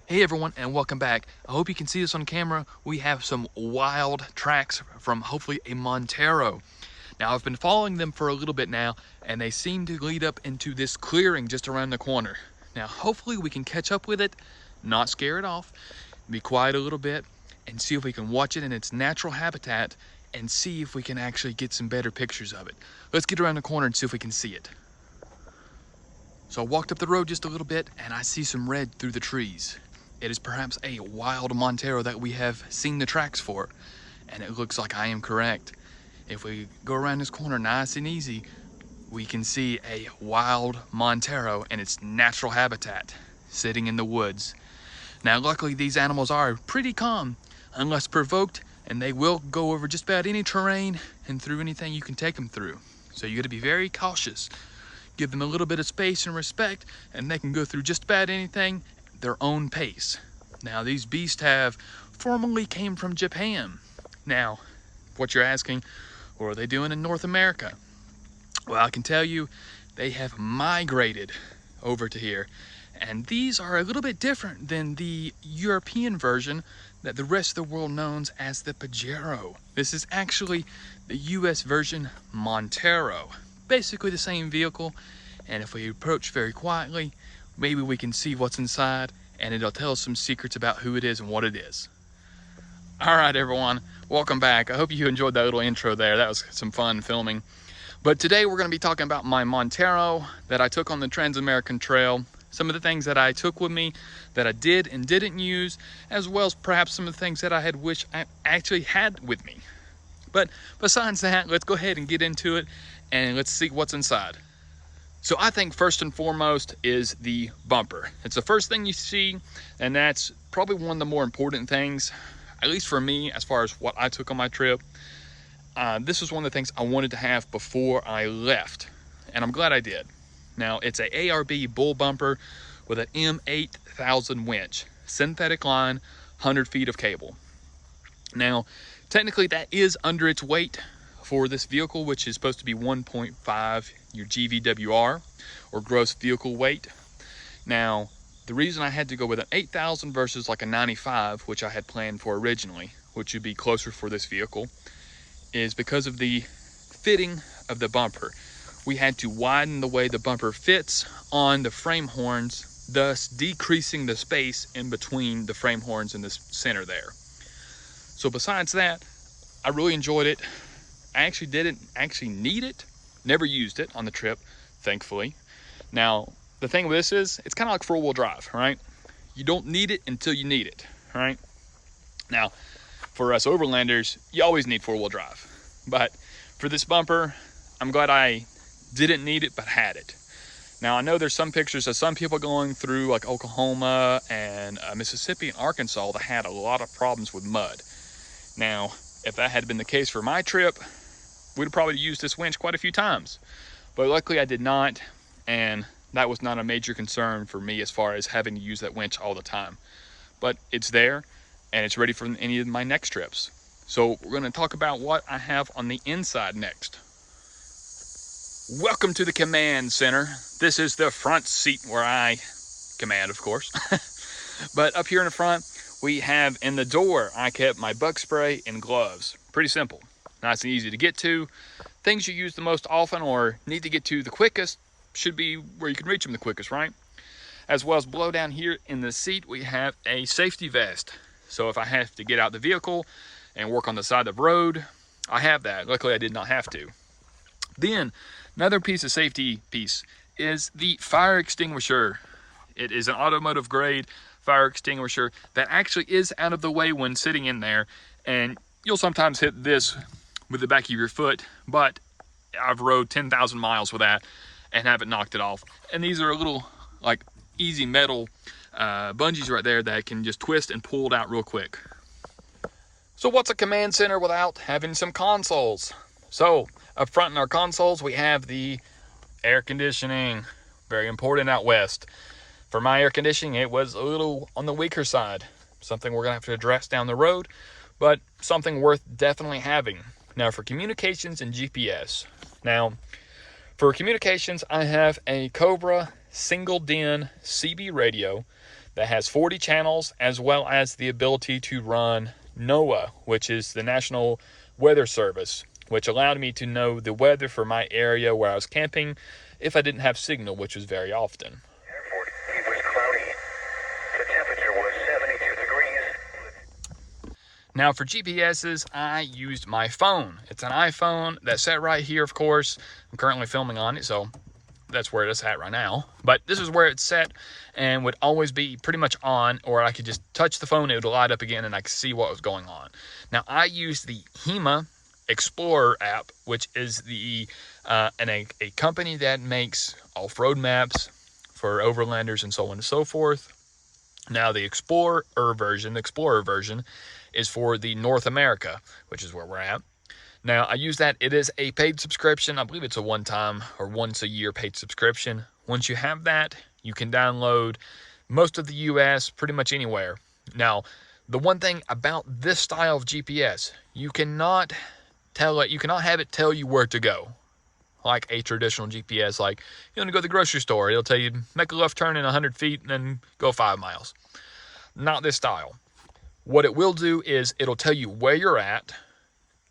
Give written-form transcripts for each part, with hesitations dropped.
Hey everyone, and welcome back. I hope you can see this on camera. We have some wild tracks from hopefully a Montero. Now I've been following them for a little bit now, and they seem to lead up into this clearing just around the corner. Now hopefully we can catch up with it, not scare it off, be quiet a little bit, and see if we can watch it in its natural habitat and see if we can actually get some better pictures of it. Let's get around the corner and see if we can see it. So I walked up the road just a little bit and I see some red through the trees. It is perhaps a wild Montero that we have seen the tracks for, and it looks like I am correct. If we go around this corner nice and easy, we can see a wild Montero in its natural habitat, sitting in the woods. Now luckily these animals are pretty calm unless provoked, and they will go over just about any terrain and through anything you can take them through. So you got to be very cautious. Give them a little bit of space and respect, and they can go through just about anything their own pace. Now these beasts have formerly came from Japan. Now, what you're asking, what are they doing in North America? Well, I can tell you they have migrated over to here, and these are a little bit different than the European version that the rest of the world knows as the Pajero. This is actually the US version Montero. Basically the same vehicle, and if we approach very quietly, maybe we can see what's inside, and it'll tell us some secrets about who it is and what it is. All right, everyone, welcome back. I hope you enjoyed that little intro there. That was some fun filming. But today we're going to be talking about my Montero that I took on the Trans-American Trail, some of the things that I took with me that I did and didn't use, as well as perhaps some of the things that I had wished I actually had with me. But besides that, let's go ahead and get into it, and let's see what's inside. So I think first and foremost is the bumper. It's the first thing you see, and that's probably one of the more important things, at least for me, as far as what I took on my trip. This was one of the things I wanted to have before I left, and I'm glad I did. Now, it's a ARB bull bumper with an M8000 winch, synthetic line, 100 feet of cable. Now, technically that is under its weight for this vehicle, which is supposed to be 1.5 your GVWR, or gross vehicle weight. Now, the reason I had to go with an 8,000 versus like a 95, which I had planned for originally, which would be closer for this vehicle, is because of the fitting of the bumper. We had to widen the way the bumper fits on the frame horns, thus decreasing the space in between the frame horns in the center there. So besides that, I really enjoyed it. I actually didn't need it. Never used it on the trip, thankfully. Now, the thing with this is, it's kind of like four-wheel drive, right? You don't need it until you need it, right? Now, for us Overlanders, you always need four-wheel drive. But for this bumper, I'm glad I didn't need it, but had it. Now, I know there's some pictures of some people going through like Oklahoma and Mississippi and Arkansas that had a lot of problems with mud. Now, if that had been the case for my trip, we'd have probably used this winch quite a few times. But luckily I did not, and that was not a major concern for me as far as having to use that winch all the time. But it's there, and it's ready for any of my next trips. So we're going to talk about what I have on the inside next. Welcome to the command center. This is the front seat where I command, of course. But up here in the front, we have in the door, I kept my bug spray and gloves. Pretty simple. Nice and easy to get to. Things you use the most often or need to get to the quickest should be where you can reach them the quickest, right? As well as below down here in the seat, we have a safety vest. So if I have to get out the vehicle and work on the side of the road, I have that. Luckily, I did not have to. Then, another piece of safety is the fire extinguisher. It is an automotive grade fire extinguisher that actually is out of the way when sitting in there, and you'll sometimes hit this with the back of your foot, but I've rode 10,000 miles with that and haven't knocked it off. And these are a little like easy metal bungees right there that can just twist and pull it out real quick. So what's a command center without having some consoles? So up front in our consoles, we have the air conditioning, very important out west. For my air conditioning, it was a little on the weaker side, something we're gonna have to address down the road, but something worth definitely having. Now for communications and GPS. Now for communications, I have a Cobra single DIN CB radio that has 40 channels, as well as the ability to run NOAA, which is the National Weather Service, which allowed me to know the weather for my area where I was camping if I didn't have signal, which was very often. Airport, it was cloudy. The temperature was 72 degrees. Now for GPSs, I used my phone. It's an iPhone that's set right here, of course. I'm currently filming on it, so that's where it's at right now. But this is where it's set and would always be pretty much on, or I could just touch the phone, it would light up again and I could see what was going on. Now I use the HEMA Explorer app, which is a company that makes off-road maps for overlanders and so on and so forth. Now the Explorer version is for the North America, which is where we're at. Now I use that. It is a paid subscription. I believe it's a one-time or once a year paid subscription. Once you have that, you can download most of the US, pretty much anywhere. Now, the one thing about this style of GPS, you cannot have it tell you where to go. Like a traditional GPS, like you want to go to the grocery store, it'll tell you make a left turn in 100 feet and then go 5 miles. Not this style. What it will do is it'll tell you where you're at,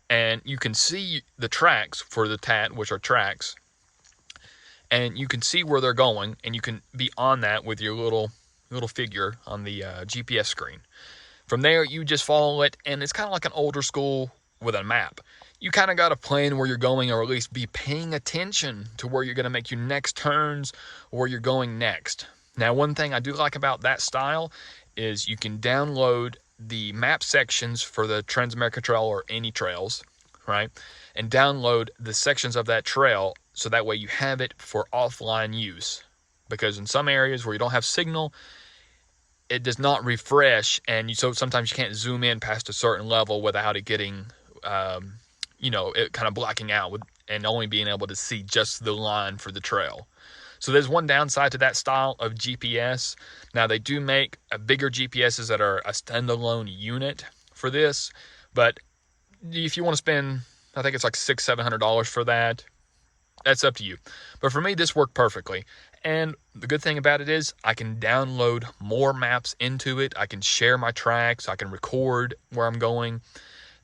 and you can see the tracks for the TAT, which are tracks, and you can see where they're going, and you can be on that with your little figure on the GPS screen. From there, you just follow it, and it's kind of like an older school with a map. You kind of got to plan where you're going, or at least be paying attention to where you're going to make your next turns or where you're going next. Now, one thing I do like about that style is you can download the map sections for the Trans-America Trail or any trails, right? And download the sections of that trail so that way you have it for offline use. Because in some areas where you don't have signal, it does not refresh, and so sometimes you can't zoom in past a certain level without it getting, it kind of blacking out and only being able to see just the line for the trail. So there's one downside to that style of GPS. Now they do make bigger GPSs that are a standalone unit for this, but if you want to spend, I think it's like $600-700 for that, that's up to you. But for me, this worked perfectly. And the good thing about it is I can download more maps into it. I can share my tracks. I can record where I'm going.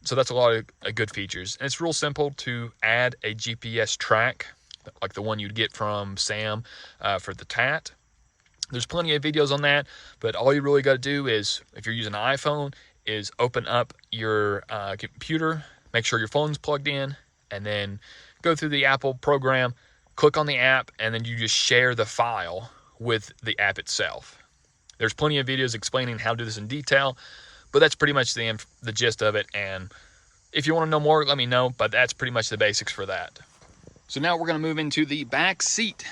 So that's a lot of good features. And it's real simple to add a GPS track, like the one you'd get from Sam for the TAT. There's plenty of videos on that, but all you really got to do is, if you're using an iPhone, is open up your computer, make sure your phone's plugged in, and then go through the Apple program, click on the app, and then you just share the file with the app itself. There's plenty of videos explaining how to do this in detail, but that's pretty much the gist of it. And if you want to know more, let me know, but that's pretty much the basics for that. So now we're going to move into the back seat.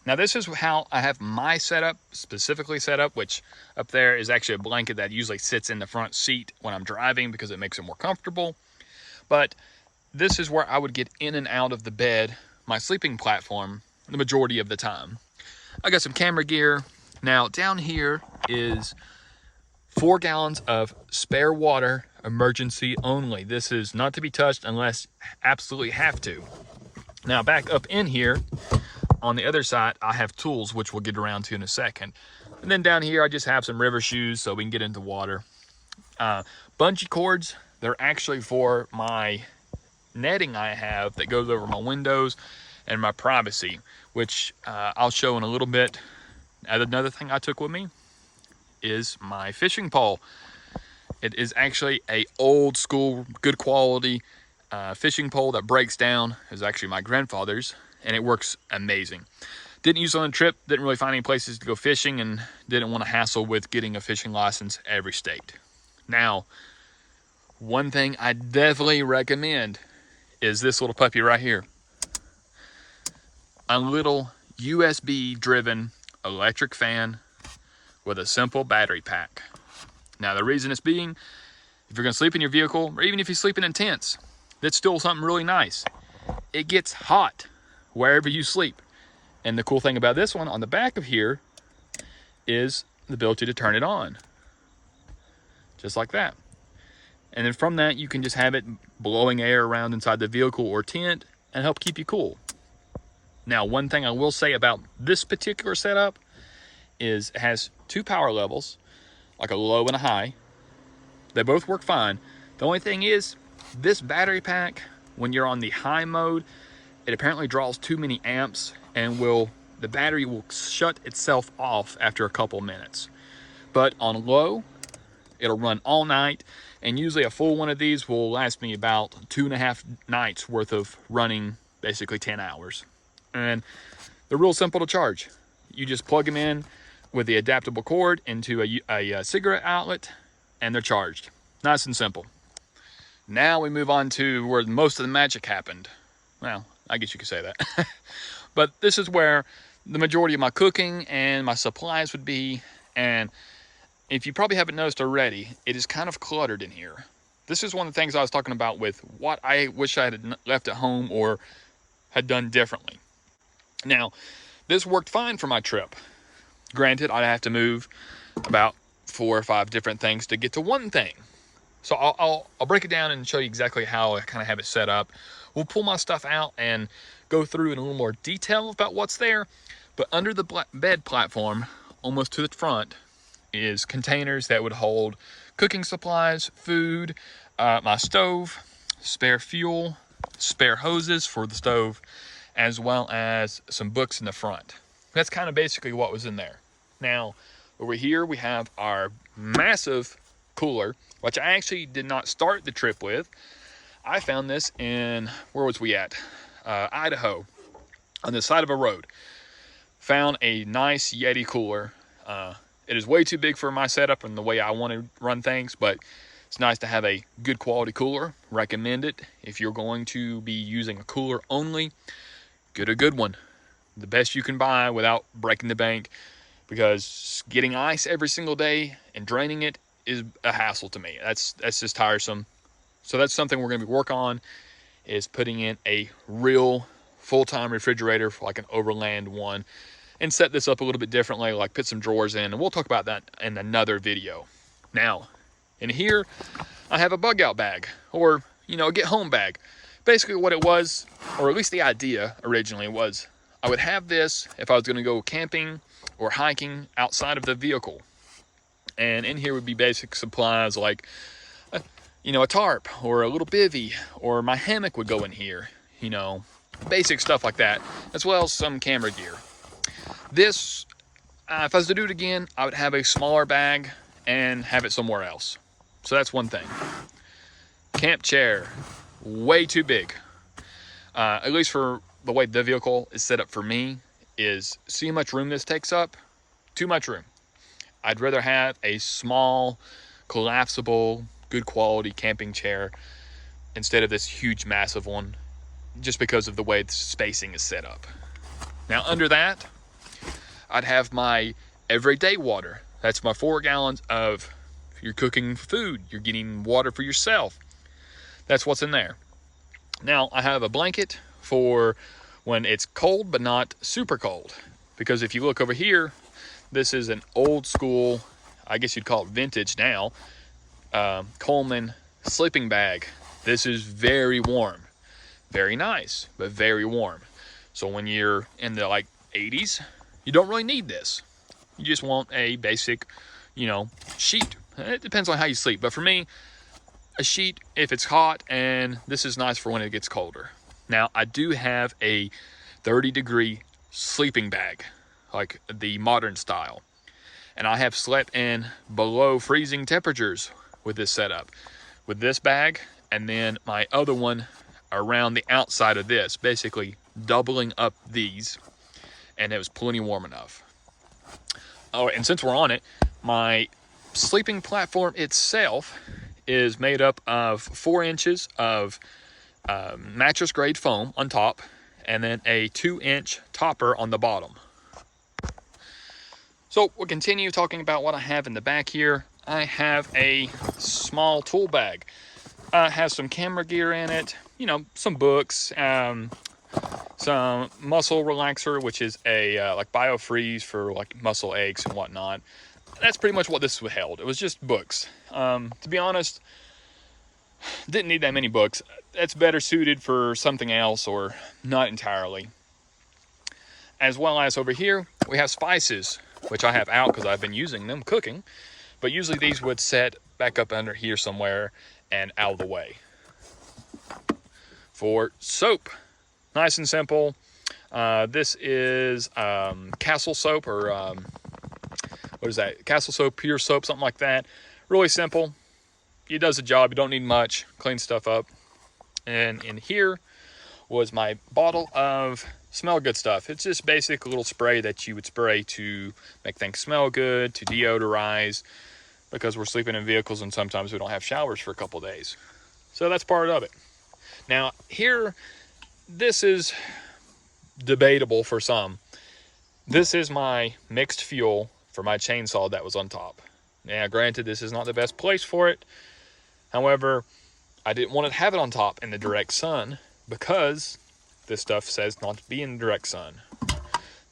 Now this is how I have my setup, specifically set up, which up there is actually a blanket that usually sits in the front seat when I'm driving because it makes it more comfortable. But this is where I would get in and out of the bed, my sleeping platform, the majority of the time. I got some camera gear. Now down here is 4 gallons of spare water, emergency only. This is not to be touched unless absolutely have to. Now back up in here, on the other side, I have tools, which we'll get around to in a second. And then down here, I just have some river shoes so we can get into water. Bungee cords, they're actually for my netting I have that goes over my windows and my privacy, which I'll show in a little bit. Another thing I took with me is my fishing pole. It is actually a old school, good quality fishing pole that breaks down. It's actually my grandfather's, and it works amazing. Didn't use it on a trip, didn't really find any places to go fishing, and didn't want to hassle with getting a fishing license every state. Now, one thing I definitely recommend is this little puppy right here. A little USB driven electric fan with a simple battery pack. Now the reason it's being, if you're gonna sleep in your vehicle, or even if you're sleeping in tents, that's still something really nice. It gets hot wherever you sleep. And the cool thing about this one on the back of here is the ability to turn it on. Just like that. And then from that, you can just have it blowing air around inside the vehicle or tent and help keep you cool. Now, one thing I will say about this particular setup is it has 2 power levels, like a low and a high. They both work fine. The only thing is, this battery pack, when you're on the high mode, it apparently draws too many amps and the battery will shut itself off after a couple minutes. But on low, it'll run all night, and usually a full one of these will last me about 2.5 nights worth of running, basically 10 hours. And they're real simple to charge. You just plug them in with the adaptable cord into a cigarette outlet, and they're charged. Nice and simple. Now we move on to where most of the magic happened. Well, I guess you could say that. But this is where the majority of my cooking and my supplies would be. And if you probably haven't noticed already, it is kind of cluttered in here. This is one of the things I was talking about with what I wish I had left at home or had done differently. Now, this worked fine for my trip. Granted, I'd have to move about 4 or 5 different things to get to one thing. So I'll break it down and show you exactly how I kind of have it set up. We'll pull my stuff out and go through in a little more detail about what's there. But under the bed platform, almost to the front, is containers that would hold cooking supplies, food, my stove, spare fuel, spare hoses for the stove, as well as some books in the front. That's kind of basically what was in there. Now, over here we have our massive cooler, which I actually did not start the trip with. I found this in, where was we at? Idaho, on the side of a road. Found a nice Yeti cooler. It is way too big for my setup and the way I want to run things, but it's nice to have a good quality cooler. Recommend it. If you're going to be using a cooler only, get a good one. The best you can buy without breaking the bank, because getting ice every single day and draining it is a hassle to me. That's just tiresome. So that's something we're going to be working on, is putting in a real full-time refrigerator for like an Overland one, and set this up a little bit differently, like put some drawers in, and we'll talk about that in another video. Now, in here, I have a bug out bag, or, a get home bag. Basically what it was, or at least the idea originally was, I would have this if I was going to go camping or hiking outside of the vehicle. And in here would be basic supplies like, a tarp or a little bivvy, or my hammock would go in here, basic stuff like that, as well as some camera gear. This, if I was to do it again, I would have a smaller bag and have it somewhere else. So that's one thing. Camp chair, way too big. At least for the way the vehicle is set up for me, is see how much room this takes up? Too much room. I'd rather have a small, collapsible, good quality camping chair instead of this huge, massive one, just because of the way the spacing is set up. Now under that, I'd have my everyday water. That's my 4 gallons of, if you're cooking food, you're getting water for yourself. That's what's in there. Now I have a blanket for when it's cold but not super cold, because if you look over here, this is an old school, I guess you'd call it vintage now, Coleman sleeping bag. This is very warm, very nice, but very warm. So when you're in the 80s, you don't really need this. You just want a basic, sheet. It depends on how you sleep, but for me, a sheet if it's hot, and this is nice for when it gets colder. Now, I do have a 30-degree sleeping bag, like the modern style. And I have slept in below freezing temperatures with this setup. With this bag, and then my other one around the outside of this, basically doubling up these, and it was plenty warm enough. Oh, and since we're on it, my sleeping platform itself is made up of 4 inches of mattress grade foam on top, and then a 2-inch topper on the bottom. So we'll continue talking about what I have in the back here. I have a small tool bag. It has some camera gear in it, some books, some muscle relaxer, which is a like biofreeze for like muscle aches and whatnot. That's pretty much what this held. It was just books. To be honest, didn't need that many books. That's better suited for something else, or not entirely. As well as over here, we have spices. which I have out because I've been using them cooking. But usually these would set back up under here somewhere and out of the way. For soap, nice and simple. This is Castle soap, or what is that? Castle soap, pure soap, something like that. Really simple. It does the job. You don't need much. Clean stuff up. And in here was my bottle of smell good stuff. It's just basic little spray that you would spray to make things smell good, to deodorize, because we're sleeping in vehicles and sometimes we don't have showers for a couple days. So that's part of it. Now here, this is debatable for some. This is my mixed fuel for my chainsaw that was on top. Now granted, this is not the best place for it. However, I didn't want to have it on top in the direct sun because this stuff says not to be in the direct sun.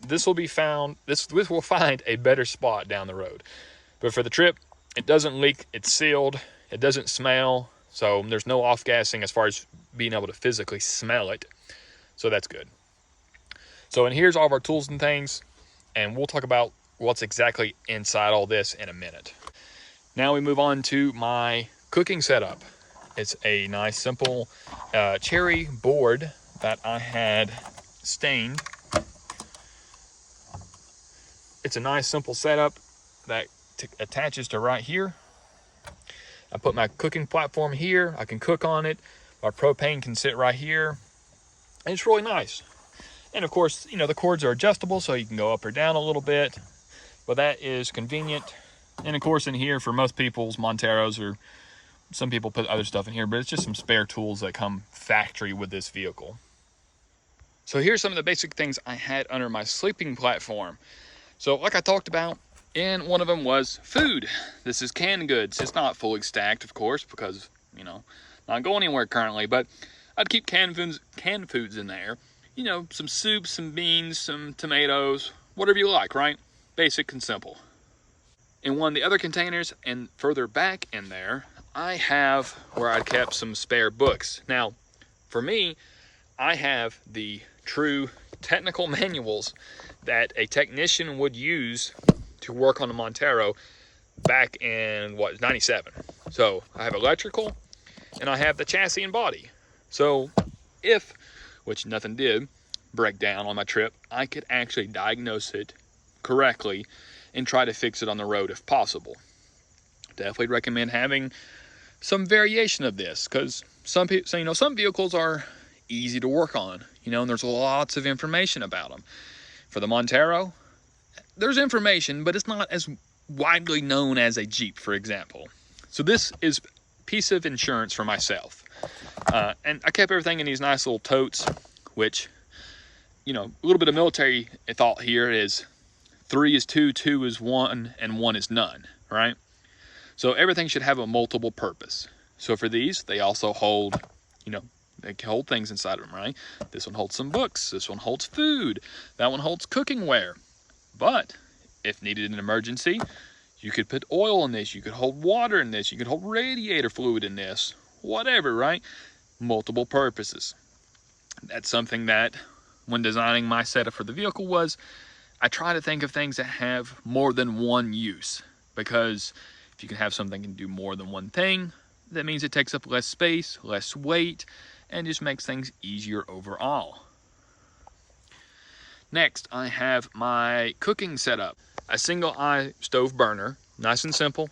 This will find a better spot down the road. But for the trip, it doesn't leak, it's sealed, it doesn't smell, so there's no off-gassing as far as being able to physically smell it. So that's good. So and here's all of our tools and things, and we'll talk about what's exactly inside all this in a minute. Now we move on to my cooking setup. It's a nice simple cherry board that I had stained. It's a nice simple setup that attaches to right here. I put my cooking platform here. I can cook on it. My propane can sit right here. And it's really nice. And of course, you know, the cords are adjustable so you can go up or down a little bit. But that is convenient. And of course in here, for most people's Monteros, or some people put other stuff in here, but it's just some spare tools that come factory with this vehicle. So here's some of the basic things I had under my sleeping platform. So like I talked about, and one of them was food. This is canned goods. It's not fully stacked, of course, because, you know, not going anywhere currently, but I'd keep canned foods in there. You know, some soup, some beans, some tomatoes, whatever you like, right? Basic and simple. In one of the other containers, and further back in there, I have where I kept some spare books. Now, for me, I have the true technical manuals that a technician would use to work on a Montero back in, what, 97. So I have electrical, and I have the chassis and body. So if, which nothing did, break down on my trip, I could actually diagnose it correctly and try to fix it on the road if possible. Definitely recommend having some variation of this, because some vehicles are easy to work on, you know, and there's lots of information about them. For the Montero, there's information, but it's not as widely known as a Jeep, for example. So this is a piece of insurance for myself. And I kept everything in these nice little totes, which, you know, a little bit of military thought here is 3 is 2, 2 is 1, and 1 is none, right? So everything should have a multiple purpose. So for these, they also hold, you know, they can hold things inside of them, right? This one holds some books. This one holds food. That one holds cooking ware. But if needed in an emergency, you could put oil in this. You could hold water in this. You could hold radiator fluid in this. Whatever, right? Multiple purposes. That's something that, when designing my setup for the vehicle, was I try to think of things that have more than one use. Because if you can have something that can do more than one thing, that means it takes up less space, less weight, and just makes things easier overall. Next, I have my cooking setup. A single eye stove burner, nice and simple.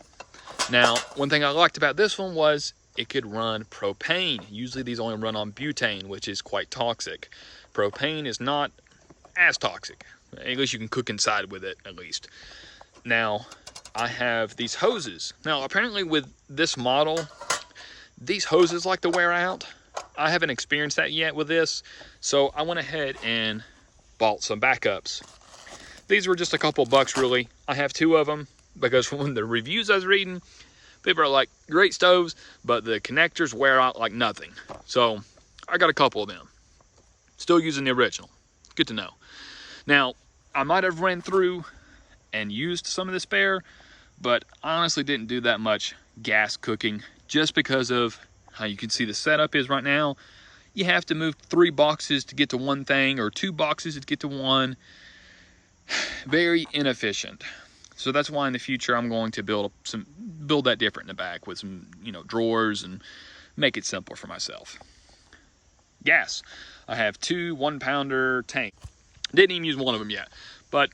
Now, one thing I liked about this one was it could run propane. Usually these only run on butane, which is quite toxic. Propane is not as toxic. At least you can cook inside with it, at least. Now, I have these hoses. Now, apparently with this model, these hoses like to wear out. I haven't experienced that yet with this, so I went ahead and bought some backups. These were just a couple bucks, really. I have 2 of them because from the reviews I was reading, people are like, great stoves, but the connectors wear out like nothing. So I got a couple of them. Still using the original. Good to know. Now, I might have ran through and used some of the spare, but I honestly didn't do that much gas cooking just because of how you can see the setup is right now. You have to move 3 boxes to get to one thing, or 2 boxes to get to one. very inefficient. So that's why in the future I'm going to build that different in the back with some, you know, drawers, and make it simpler for myself. Gas. I have 2 1-pounder tanks. Didn't even use one of them yet, but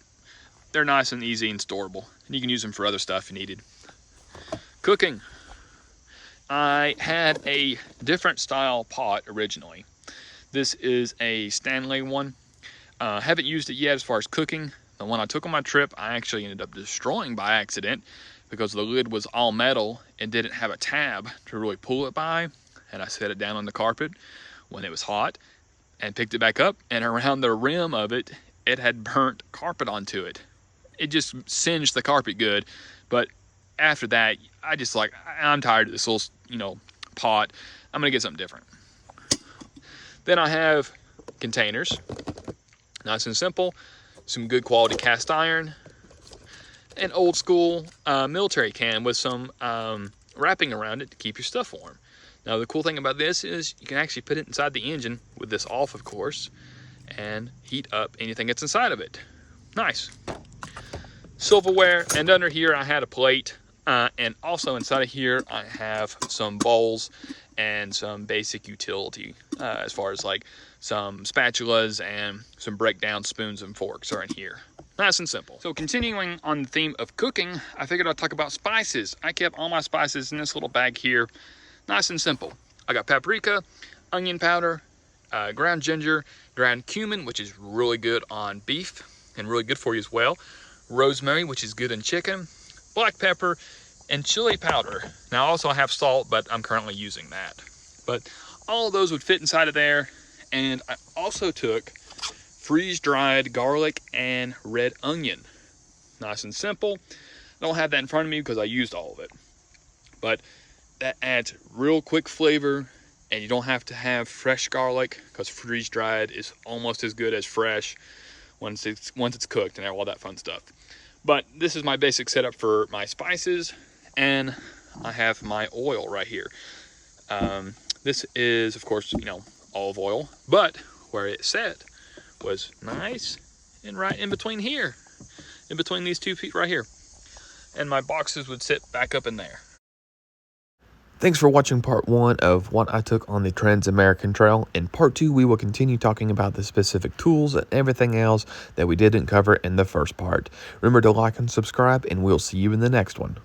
they're nice and easy and storable, and you can use them for other stuff you needed. Cooking. I had a different style pot originally. This is a Stanley one. Haven't used it yet as far as cooking. The one I took on my trip, I actually ended up destroying by accident because the lid was all metal and didn't have a tab to really pull it by. And I set it down on the carpet when it was hot and picked it back up, and around the rim of it, it had burnt carpet onto it. It just singed the carpet good, but after that, I'm tired of this little, you know, pot. I'm gonna get something different. Then I have containers, nice and simple, some good quality cast iron, an old school military can with some wrapping around it to keep your stuff warm. Now the cool thing about this is you can actually put it inside the engine with this off, of course, and heat up anything that's inside of it. Nice. Silverware, and under here I had a plate, and also inside of here I have some bowls and some basic utility as far as like some spatulas and some breakdown spoons and forks are in here. Nice and simple. So continuing on the theme of cooking, I figured I'd talk about spices. I kept all my spices in this little bag here. Nice and simple. I got paprika, onion powder, ground ginger, ground cumin, which is really good on beef and really good for you as well, rosemary, which is good in chicken, black pepper, and chili powder. Now also I have salt, but I'm currently using that. But all of those would fit inside of there. And I also took freeze-dried garlic and red onion. Nice and simple. I don't have that in front of me because I used all of it. But that adds real quick flavor, and you don't have to have fresh garlic because freeze-dried is almost as good as fresh once it's cooked and all that fun stuff. But this is my basic setup for my spices, and I have my oil right here. This is, of course, you know, olive oil, but where it set was nice and right in between here, in between these 2 feet right here, and my boxes would sit back up in there. Thanks for watching part 1 of what I took on the Trans-American Trail. In part 2, we will continue talking about the specific tools and everything else that we didn't cover in the first part. Remember to like and subscribe, and we'll see you in the next one.